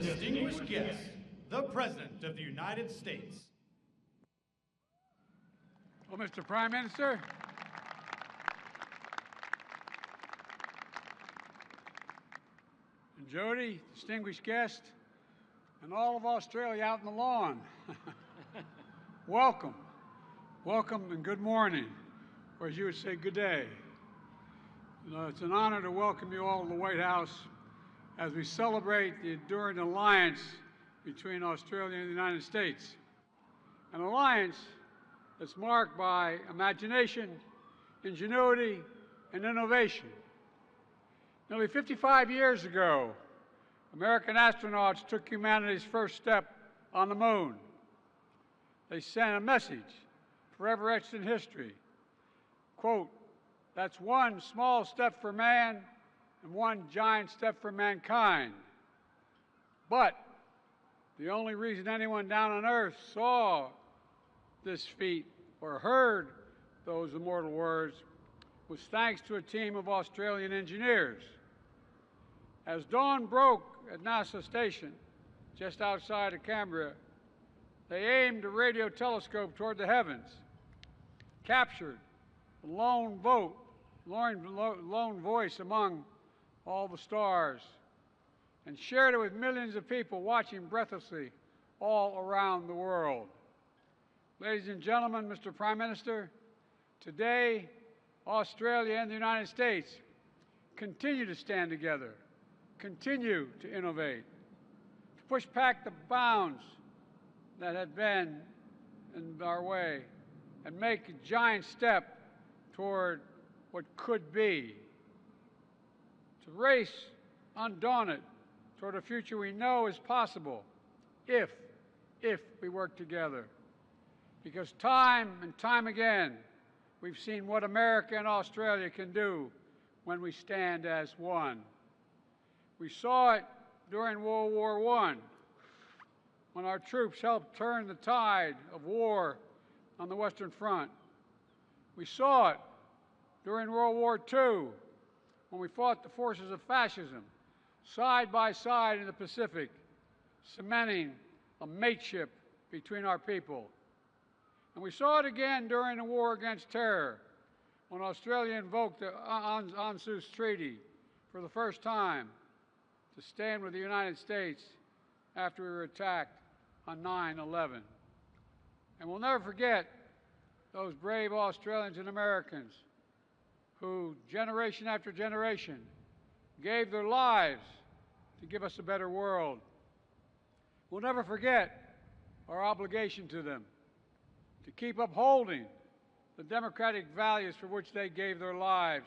distinguished guest, the President of the United States. Well, Mr. Prime Minister, and Jody, distinguished guest, and all of Australia out in the lawn, welcome. Welcome and good morning, or as you would say, good day. It's an honor to welcome you all to the White House as we celebrate the enduring alliance between Australia and the United States. An alliance that's marked by imagination, ingenuity, and innovation. Nearly 55 years ago, American astronauts took humanity's first step on the moon. They sent a message forever etched in history. Quote, "That's one small step for man and one giant step for mankind." But the only reason anyone down on Earth saw this feat or heard those immortal words was thanks to a team of Australian engineers. As dawn broke at NASA Station, just outside of Canberra, they aimed a radio telescope toward the heavens, captured the lone voice among all the stars, and shared it with millions of people watching breathlessly all around the world. Ladies and gentlemen, Mr. Prime Minister, today, Australia and the United States continue to stand together, continue to innovate, to push back the bounds that had been in our way, and make a giant step toward what could be, to race undaunted toward a future we know is possible if we work together. Because time and time again, we've seen what America and Australia can do when we stand as one. We saw it during World War I, when our troops helped turn the tide of war on the Western Front. We saw it during World War II, when we fought the forces of fascism side by side in the Pacific, cementing a mateship between our people. And we saw it again during the war against terror, when Australia invoked the AUKUS Treaty for the first time to stand with the United States after we were attacked on 9/11. And we'll never forget those brave Australians and Americans who, generation after generation, gave their lives to give us a better world. We'll never forget our obligation to them, to keep upholding the democratic values for which they gave their lives,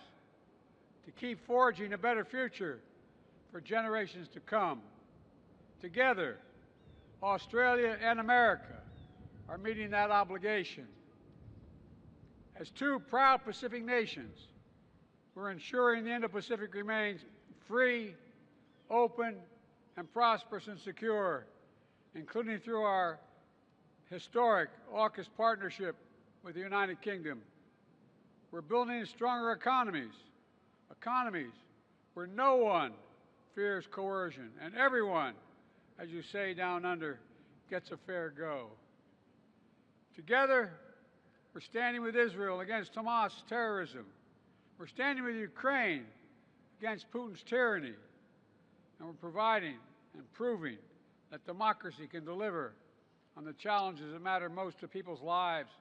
to keep forging a better future for generations to come. Together, Australia and America are meeting that obligation. As two proud Pacific nations, we're ensuring the Indo-Pacific remains free, open, and prosperous and secure, including through our historic AUKUS partnership with the United Kingdom. We're building stronger economies where no one fears coercion and everyone, as you say down under, gets a fair go. Together, we're standing with Israel against Hamas terrorism. We're standing with Ukraine against Putin's tyranny. And we're providing and proving that democracy can deliver on the challenges that matter most to people's lives,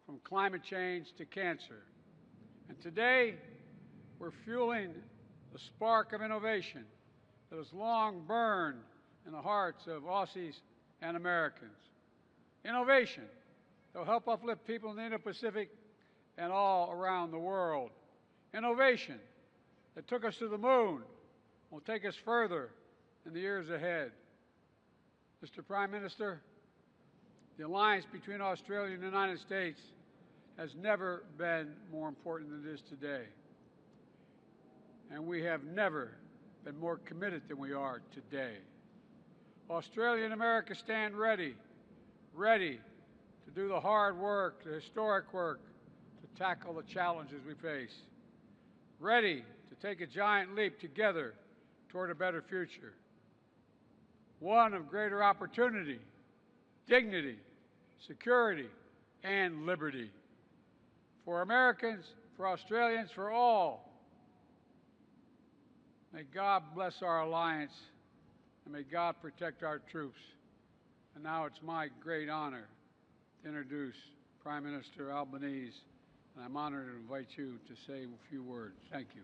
from climate change to cancer. And today, we're fueling the spark of innovation that has long burned in the hearts of Aussies and Americans. Innovation that will help uplift people in the Indo-Pacific and all around the world. Innovation that took us to the moon will take us further in the years ahead. Mr. Prime Minister, the alliance between Australia and the United States has never been more important than it is today. And we have never been more committed than we are today. Australia and America stand ready to do the hard work, the historic work, to tackle the challenges we face. Ready to take a giant leap together toward a better future. one of greater opportunity, dignity, security, and liberty. For Americans, for Australians, for all. May God bless our alliance, and may God protect our troops. And now it's my great honor to introduce Prime Minister Albanese, and I'm honored to invite you to say a few words. Thank you.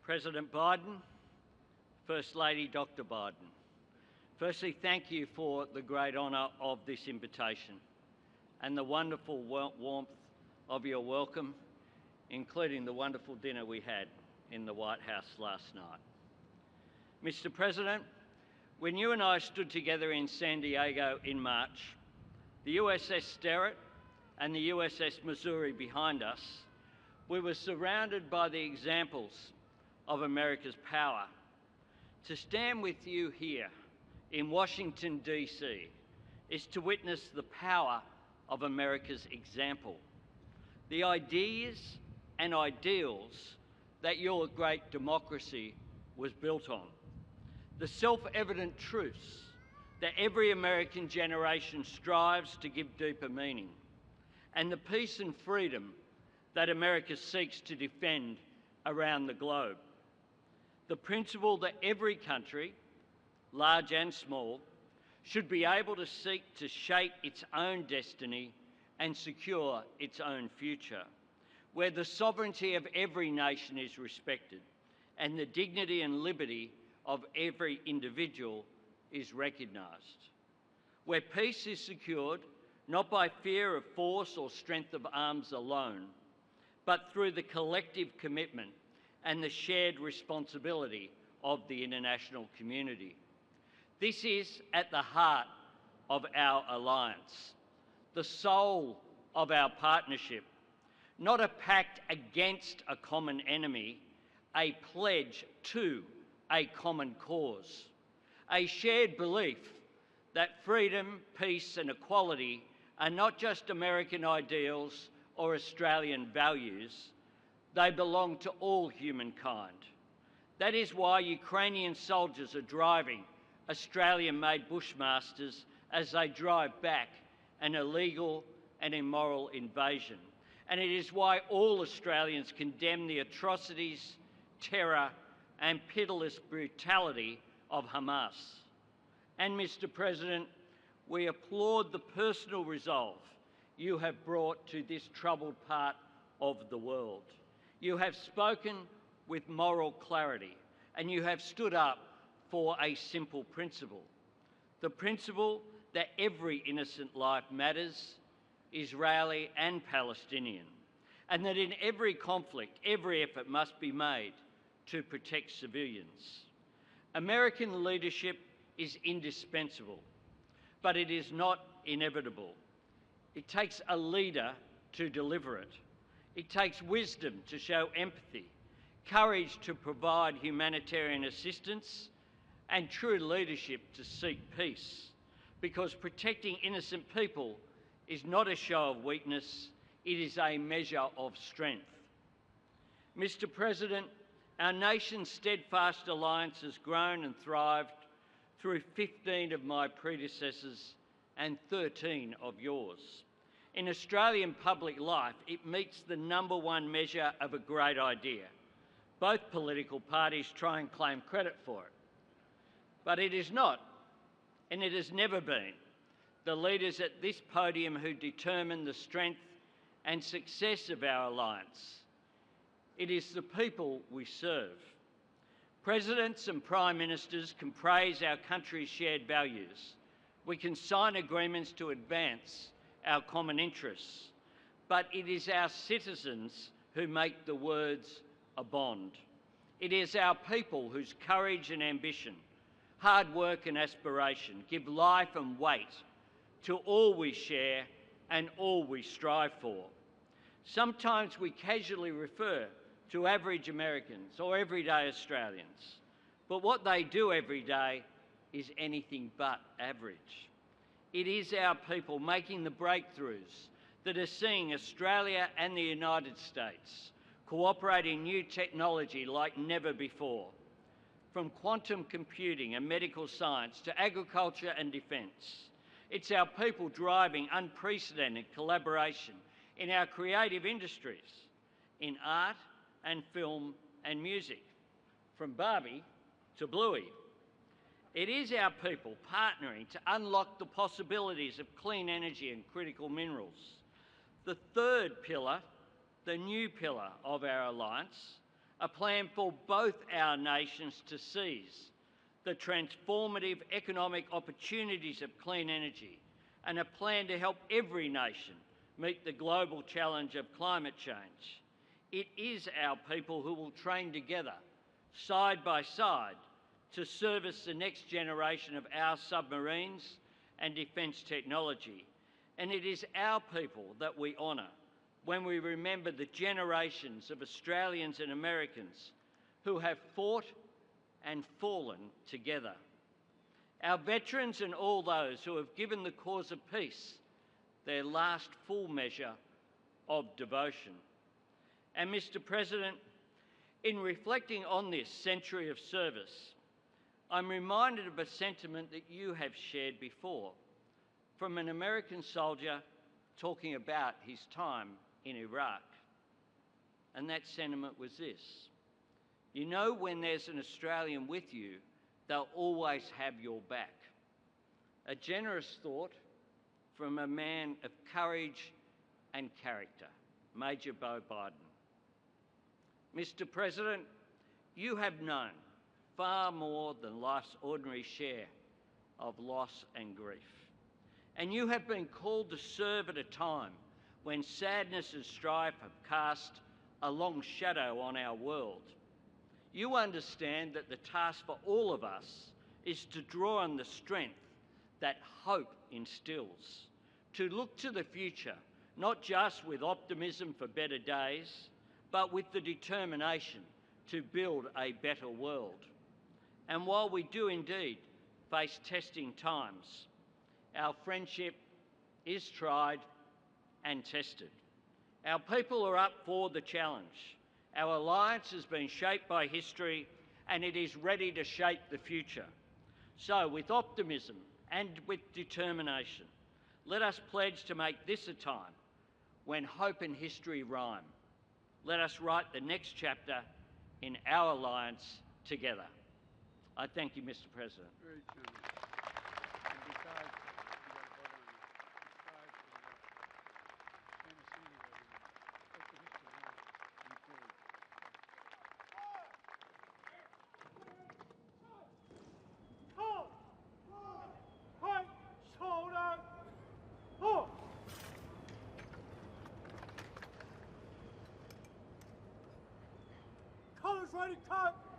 President Biden, First Lady Dr. Biden, firstly, thank you for the great honour of this invitation and the wonderful warmth of your welcome, including the wonderful dinner we had in the White House last night. Mr. President, when you and I stood together in San Diego in March, the USS Sterett and the USS Missouri behind us, we were surrounded by the examples of America's power. To stand with you here in Washington, D.C. is to witness the power of America's example, the ideas and ideals that your great democracy was built on, the self-evident truths that every American generation strives to give deeper meaning, and the peace and freedom that America seeks to defend around the globe. The principle that every country, large and small, should be able to seek to shape its own destiny and secure its own future, where the sovereignty of every nation is respected and the dignity and liberty of every individual is recognised, where peace is secured not by fear of force or strength of arms alone, but through the collective commitment and the shared responsibility of the international community. This is at the heart of our alliance, the soul of our partnership, not a pact against a common enemy, a pledge to a common cause, a shared belief that freedom, peace and equality are not just American ideals or Australian values, they belong to all humankind. That is why Ukrainian soldiers are driving Australian-made Bushmasters as they drive back an illegal and immoral invasion. And it is why all Australians condemn the atrocities, terror and pitiless brutality of Hamas. And Mr. President, we applaud the personal resolve you have brought to this troubled part of the world. You have spoken with moral clarity and you have stood up for a simple principle, the principle that every innocent life matters, Israeli and Palestinian, and that in every conflict, every effort must be made to protect civilians. American leadership is indispensable, but it is not inevitable. It takes a leader to deliver it. It takes wisdom to show empathy, courage to provide humanitarian assistance, and true leadership to seek peace, because protecting innocent people is not a show of weakness, it is a measure of strength. Mr. President, our nation's steadfast alliance has grown and thrived through 15 of my predecessors and 13 of yours. In Australian public life, it meets the #1 measure of a great idea. Both political parties try and claim credit for it. But it is not, and it has never been, the leaders at this podium who determine the strength and success of our alliance. It is the people we serve. Presidents and Prime Ministers can praise our country's shared values. We can sign agreements to advance our common interests. But it is our citizens who make the words a bond. It is our people whose courage and ambition, hard work and aspiration give life and weight to all we share and all we strive for. Sometimes we casually refer to average Americans or everyday Australians, but what they do every day is anything but average. It is our people making the breakthroughs that are seeing Australia and the United States cooperate in new technology like never before, from quantum computing and medical science to agriculture and defence. It's our people driving unprecedented collaboration in our creative industries, in art and film and music, from Barbie to Bluey. It is our people partnering to unlock the possibilities of clean energy and critical minerals. The third pillar, the new pillar of our alliance, a plan for both our nations to seize the transformative economic opportunities of clean energy, and a plan to help every nation meet the global challenge of climate change. It is our people who will train together, side by side, to service the next generation of our submarines and defence technology. And it is our people that we honour when we remember the generations of Australians and Americans who have fought and fallen together. Our veterans and all those who have given the cause of peace their last full measure of devotion. And Mr. President, in reflecting on this century of service, I'm reminded of a sentiment that you have shared before from an American soldier talking about his time in Iraq. And that sentiment was this: you know, when there's an Australian with you, they'll always have your back. A generous thought from a man of courage and character, Major Beau Biden. Mr. President, you have known far more than life's ordinary share of loss and grief. And you have been called to serve at a time when sadness and strife have cast a long shadow on our world. You understand that the task for all of us is to draw on the strength that hope instills, to look to the future, not just with optimism for better days, but with the determination to build a better world. And while we do indeed face testing times, our friendship is tried and tested. Our people are up for the challenge. Our alliance has been shaped by history, and it is ready to shape the future. So, with optimism and with determination, let us pledge to make this a time when hope and history rhyme. Let us write the next chapter in our alliance together. I thank you, Mr. President. Very generous. And besides, you got to vote on it. Colors ready, cut!